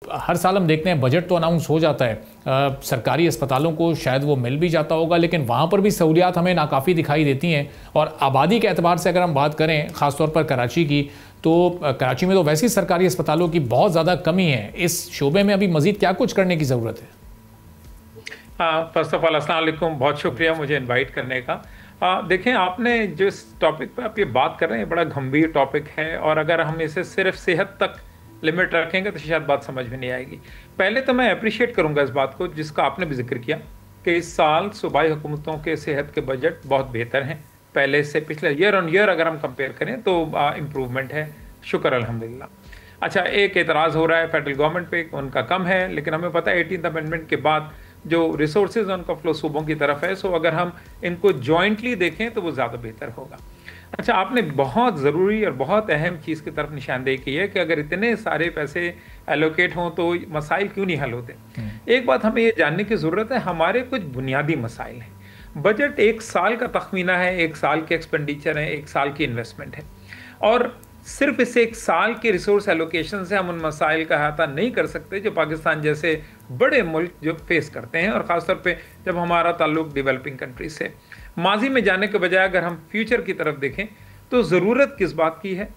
हर साल हम देखते हैं बजट तो अनाउंस हो जाता है, सरकारी अस्पतालों को शायद वो मिल भी जाता होगा, लेकिन वहाँ पर भी सहूलियात हमें नाकाफ़ी दिखाई देती हैं। और आबादी के एतबार से अगर हम बात करें ख़ासतौर पर कराची की, तो कराची में तो वैसे ही सरकारी अस्पतालों की बहुत ज़्यादा कमी है। इस शोबे में अभी मज़ीद क्या कुछ करने की ज़रूरत है? फर्स्ट ऑफ ऑल अस्सलाम वालेकुम, बहुत शुक्रिया मुझे इनवाइट करने का। देखें, आपने जिस टॉपिक पे आप ये बात कर रहे हैं बड़ा गंभीर टॉपिक है, और अगर हम इसे सिर्फ सेहत तक लिमिट रखेंगे तो शायद बात समझ में नहीं आएगी। पहले तो मैं अप्रिशिएट करूंगा इस बात को जिसका आपने भी जिक्र किया कि इस साल सूबाई हुकूमतों के सेहत के बजट बहुत बेहतर हैं पहले से। पिछले ईयर ऑन ईयर अगर हम कंपेयर करें तो इम्प्रूवमेंट है, शुक्र अल्हम्दुलिल्लाह। अच्छा, एक एतराज़ हो रहा है फेडरल गवर्नमेंट पे, उनका कम है, लेकिन हमें पता है 18th अमेंडमेंट के बाद जो रिसोर्सेज उनका फ्लो सूबों की तरफ है, सो अगर हम इनको जॉइंटली देखें तो वो ज़्यादा बेहतर होगा। अच्छा, आपने बहुत ज़रूरी और बहुत अहम चीज़ की तरफ निशानदेही की है कि अगर इतने सारे पैसे एलोकेट हों तो मसाइल क्यों नहीं हल होते। एक बात हमें ये जानने की ज़रूरत है, हमारे कुछ बुनियादी मसाइल हैं। बजट एक साल का तखमीना है, एक साल के एक्सपेंडिचर है, एक साल की इन्वेस्टमेंट है, और सिर्फ इस एक साल के रिसोर्स एलोकेशन से हम उन मसाइल का अहाता नहीं कर सकते जो पाकिस्तान जैसे बड़े मुल्क जो फेस करते हैं, और ख़ासतौर पे जब हमारा ताल्लुक डेवलपिंग कंट्री से। माजी में जाने के बजाय अगर हम फ्यूचर की तरफ देखें तो ज़रूरत किस बात की है?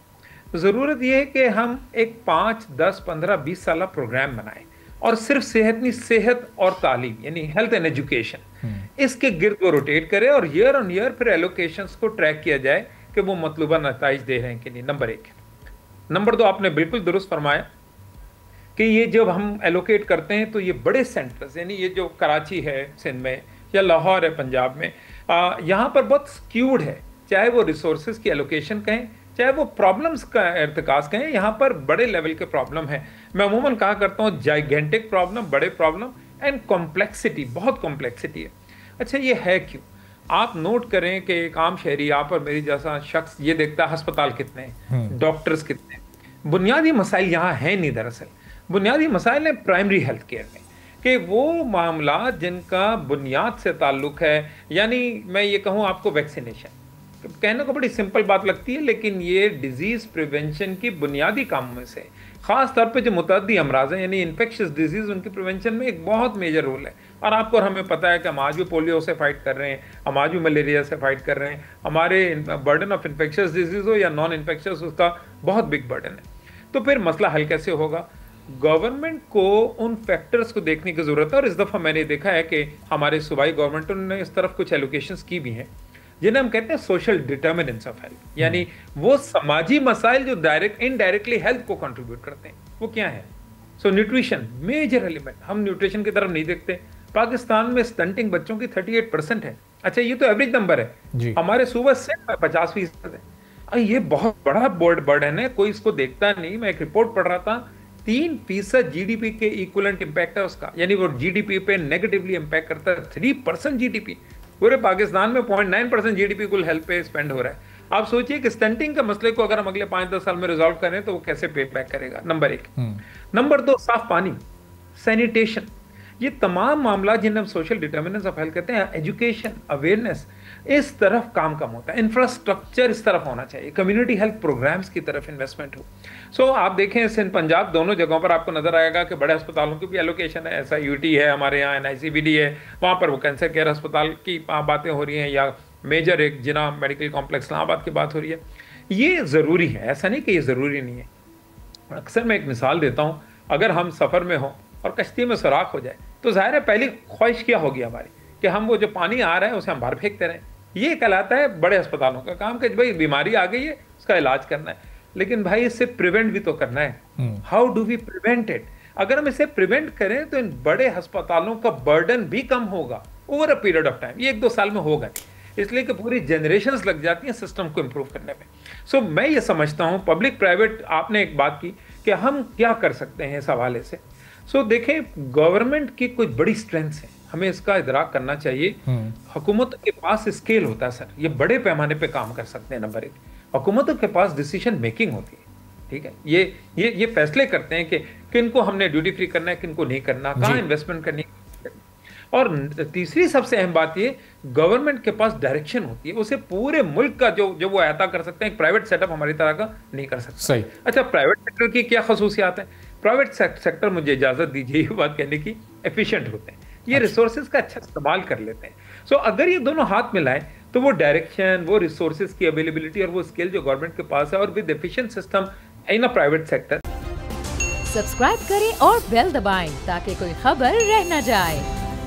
ज़रूरत यह है कि हम एक 5, 10, 15, 20 साल प्रोग्राम बनाएं, और सिर्फ सेहत और तालीम यानी हेल्थ एंड एजुकेशन इसके गिर्द को रोटेट करें, और ईयर ऑन ईयर फिर एलोकेशंस को ट्रैक किया जाए कि वो मतलूबा नताइज दे रहे हैं कि नहीं। नंबर 1। नंबर 2, आपने बिल्कुल दुरुस्त फरमाया कि ये जब हम एलोकेट करते हैं तो ये बड़े सेंटर्स यानी ये जो कराची है सिंध में या लाहौर है पंजाब में, यहाँ पर बहुत स्क्यूड है, चाहे वो रिसोर्सेज की एलोकेशन कहें, चाहे वो प्रॉब्लम्स का इर्तिकाज कहें, यहाँ पर बड़े लेवल के प्रॉब्लम है। मैं अमूमन कहा करता हूँ जाइगेंटिक प्रॉब्लम, बड़े प्रॉब्लम एंड कॉम्प्लेक्सिटी, बहुत कॉम्प्लेक्सिटी है। अच्छा, ये है क्यों? आप नोट करें कि एक आम शहरी, आप और मेरी जैसा शख्स ये देखता है अस्पताल कितने हैं, डॉक्टर्स कितने हैं। बुनियादी मसाइल यहाँ हैं नहीं। दरअसल बुनियादी मसाइल हैं प्राइमरी हेल्थ केयर में, कि वो मामला जिनका बुनियाद से ताल्लुक है, यानी मैं ये कहूँ आपको वैक्सीनेशन, कहने को बड़ी सिंपल बात लगती है, लेकिन ये डिजीज़ प्रिवेंशन की बुनियादी कामों में से, ख़ास तौर पे जो मुतअद्दी अमराज हैं यानी इन्फेक्शियस डिजीज़, उनकी प्रिवेंशन में एक बहुत मेजर रोल है। और आपको और हमें पता है कि हम आज भी पोलियो से फाइट कर रहे हैं, हम आज भी मलेरिया से फाइट कर रहे हैं। हमारे बर्डन ऑफ इन्फेक्शियस डिजीज़ हो या नॉन इन्फेक्शियस, उसका बहुत बिग बर्डन है। तो फिर मसला हल कैसे होगा? गवर्नमेंट को उन फैक्टर्स को देखने की ज़रूरत है, और इस दफ़ा मैंने देखा है कि हमारे सूबाई गवर्नमेंटों ने इस तरफ कुछ एलोकेशंस की भी हैं जिन्हें हम कहते हैं सोशल डिटर्मिनेंट्स ऑफ हेल्थ, यानी वो समाजी मसाइल जो डायरेक्ट इनडायरेक्टली हेल्थ को कंट्रीब्यूट करते हैं, वो क्या है? सो न्यूट्रिशन मेजर एलिमेंट। हम न्यूट्रिशन की तरफ नहीं देखते। पाकिस्तान में स्टंटिंग बच्चों की 38% है। अच्छा, ये तो एवरेज नंबर है, हमारे सूबे से 50% है। ये बहुत बड़ा बर्डन है, कोई इसको देखता नहीं। मैं एक रिपोर्ट पढ़ रहा था, 3% जीडीपी के इक्वलेंट इंपैक्ट है उसका, यानी वो जीडीपी पे नेगेटिवली इंपैक्ट करता है। 3% जीडीपी, पूरे पाकिस्तान में 0.9% जीडीपी कुल हेल्थ पे स्पेंड हो रहा है। आप सोचिए कि स्टंटिंग के मसले को अगर हम अगले 5-10 साल में रिजॉल्व करें तो वो कैसे पे बैक करेगा। नंबर 1। नंबर 2, साफ पानी, सैनिटेशन, ये तमाम मामला जिन्हें हम सोशल डिटर्मिनेंट्स ऑफ हेल्थ कहते हैं, एजुकेशन, अवेयरनेस, इस तरफ काम कम होता है। इंफ्रास्ट्रक्चर इस तरफ होना चाहिए, कम्युनिटी हेल्थ प्रोग्राम्स की तरफ इन्वेस्टमेंट हो। सो आप देखें सिंध पंजाब दोनों जगहों पर आपको नजर आएगा कि बड़े अस्पतालों की भी एलोकेशन है। ऐसा यूटी है हमारे यहाँ, NICBD है, वहाँ पर वो कैंसर केयर अस्पताल की बातें हो रही हैं, या मेजर एक जिना मेडिकल कॉम्प्लेक्स इस्लामाबाद की बात हो रही है। ये ज़रूरी है, ऐसा नहीं कि ये ज़रूरी नहीं है। अक्सर मैं एक मिसाल देता हूँ, अगर हम सफ़र में हों और कश्ती में सुराख हो जाए तो ज़ाहिर है पहली ख्वाहिश क्या होगी हमारी कि हम वो जो पानी आ रहा है उसे हम बाहर फेंकते रहें। ये कहलाता है बड़े अस्पतालों का काम कि भाई बीमारी आ गई है, उसका इलाज करना है, लेकिन भाई इससे प्रिवेंट भी तो करना है। How do we prevent it? अगर हम इसे प्रिवेंट करें तो इन बड़े अस्पतालों का बर्डन भी कम होगा over a period of time. ये 1-2 साल में होगा नहीं, इसलिए कि पूरी जनरेशंस लग जाती हैं सिस्टम को इम्प्रूव करने में। सो मैं ये समझता हूँ पब्लिक प्राइवेट, आपने एक बात की कि हम क्या कर सकते हैं इस हवाले से। सो देखें, गवर्नमेंट की कुछ बड़ी स्ट्रेंथ्स हैं, हमें इसका इदराक करना चाहिए। हुकूमत के पास स्केल होता है सर, ये बड़े पैमाने पे काम कर सकते हैं। नंबर 1, हुकूमतों के पास डिसीजन मेकिंग होती है, ठीक है, ये फैसले करते हैं कि किनको हमने ड्यूटी फ्री करना है, किनको नहीं करना, कहाँ इन्वेस्टमेंट करनी है। और तीसरी सबसे अहम बात ये, गवर्नमेंट के पास डायरेक्शन होती है, उसे पूरे मुल्क का जो वो अहता कर सकते हैं, एक प्राइवेट सेटअप हमारी तरह का नहीं कर सकता। सही। अच्छा, प्राइवेट सेक्टर की क्या खसूसियात है? प्राइवेट सेक्टर, मुझे इजाजत दीजिए ये बात कहने की, एफिशिएंट होते हैं, ये रिसोर्सेज का अच्छा इस्तेमाल कर लेते हैं। सो अगर ये दोनों हाथ मिलाएं तो वो डायरेक्शन, वो रिसोर्सेज की अवेलेबिलिटी और वो स्किल जो गवर्नमेंट के पास है और with efficient system in a private sector. Subscribe करें और बेल दबाएं ताकि कोई खबर रह न जाए।